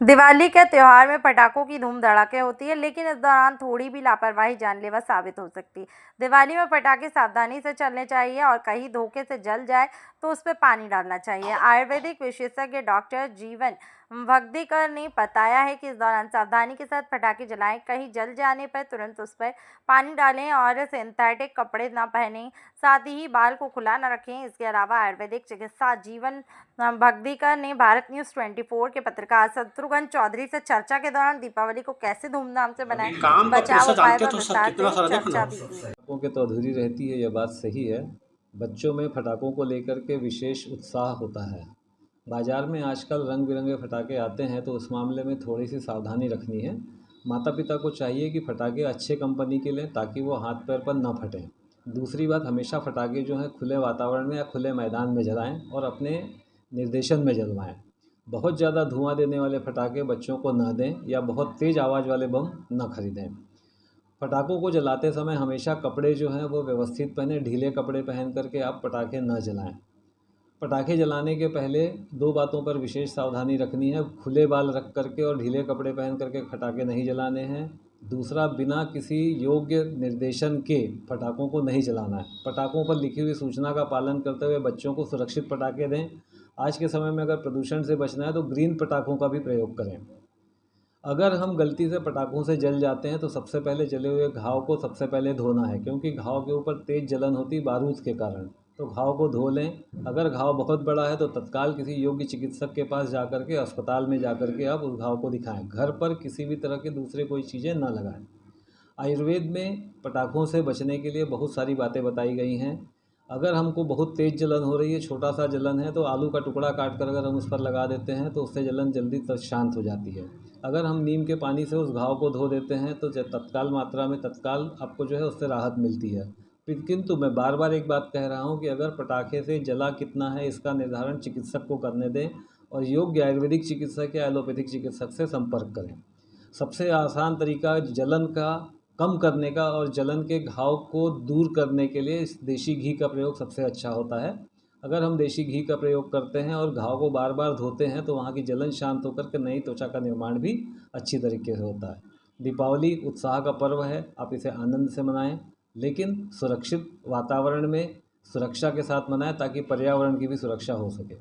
दिवाली के त्योहार में पटाखों की धूम धड़ाके होती है, लेकिन इस दौरान थोड़ी भी लापरवाही जानलेवा साबित हो सकती है। दिवाली में पटाखे सावधानी से चलने चाहिए और कहीं धोखे से जल जाए तो उस पर पानी डालना चाहिए। आयुर्वेदिक विशेषज्ञ डॉक्टर जीवन भगदीकर ने बताया है कि इस दौरान सावधानी के साथ पटाखे जलाएं, कहीं जल जाने पर तुरंत उस पर पानी डालें और सिंथेटिक कपड़े न पहनें। साथ ही बाल को खुला न रखें। इसके अलावा आयुर्वेदिक चिकित्सा जीवन भगदीकर ने भारत न्यूज़ 24 के पत्रकार शत्रुघ्न चौधरी से चर्चा के दौरान दीपावली को कैसे धूमधाम से बनाएं, काम का बचाव पैसा उपाय जानते हो व तो सर विस्तार कितना से सारा देखो चर्चा ना। भी की। पटाखों की तो अधूरी रहती है, यह बात सही है। बच्चों में पटाखों को लेकर के विशेष उत्साह होता है। बाज़ार में आजकल रंग बिरंगे पटाखे आते हैं, तो उस मामले में थोड़ी सी सावधानी रखनी है। माता पिता को चाहिए कि पटाखे अच्छे कंपनी के लें ताकि वो हाथ पैर पर ना फटें। दूसरी बात, हमेशा पटाखे जो हैं खुले वातावरण में या खुले मैदान में जलाएं और अपने निर्देशन में जलवाएं। बहुत ज़्यादा धुआं देने वाले पटाखे बच्चों को ना दें या बहुत तेज़ आवाज़ वाले बम ना खरीदें। पटाखों को जलाते समय हमेशा कपड़े जो हैं वो व्यवस्थित पहने। ढीले कपड़े पहन करके आप पटाखे न जलाएं। पटाखे जलाने के पहले दो बातों पर विशेष सावधानी रखनी है। खुले बाल रख करके और ढीले कपड़े पहन करके पटाखे नहीं जलाने हैं। दूसरा, बिना किसी योग्य निर्देशन के पटाखों को नहीं जलाना है। पटाखों पर लिखी हुई सूचना का पालन करते हुए बच्चों को सुरक्षित पटाखे दें। आज के समय में अगर प्रदूषण से बचना है तो ग्रीन पटाखों का भी प्रयोग करें। अगर हम गलती से पटाखों से जल जाते हैं तो सबसे पहले जले हुए घाव को सबसे पहले धोना है, क्योंकि घाव के ऊपर तेज़ जलन होती है बारूद के कारण। तो घाव को धो लें। अगर घाव बहुत बड़ा है तो तत्काल किसी योग्य चिकित्सक के पास जा कर के, अस्पताल में जा कर के आप उस घाव को दिखाएं। घर पर किसी भी तरह के दूसरे कोई चीज़ें ना लगाएं। आयुर्वेद में पटाखों से बचने के लिए बहुत सारी बातें बताई गई हैं। अगर हमको बहुत तेज़ जलन हो रही है, छोटा सा जलन है, तो आलू का टुकड़ा काट कर अगर हम उस पर लगा देते हैं तो उससे जलन जल्दी शांत हो जाती है। अगर हम नीम के पानी से उस घाव को धो देते हैं तो तत्काल मात्रा में तत्काल आपको जो है उससे राहत मिलती है। किंतु मैं बार बार एक बात कह रहा हूँ कि अगर पटाखे से जला कितना है इसका निर्धारण चिकित्सक को करने दें और योग्य आयुर्वेदिक चिकित्सक या एलोपैथिक चिकित्सक से संपर्क करें। सबसे आसान तरीका जलन का कम करने का और जलन के घाव को दूर करने के लिए इस देसी घी का प्रयोग सबसे अच्छा होता है। अगर हम देसी घी का प्रयोग करते हैं और घाव को बार बार धोते हैं तो वहाँ की जलन शांत होकर के नई त्वचा का निर्माण भी अच्छी तरीके से होता है। दीपावली उत्साह का पर्व है, आप इसे आनंद से मनाएं, लेकिन सुरक्षित वातावरण में सुरक्षा के साथ मनाएं ताकि पर्यावरण की भी सुरक्षा हो सके।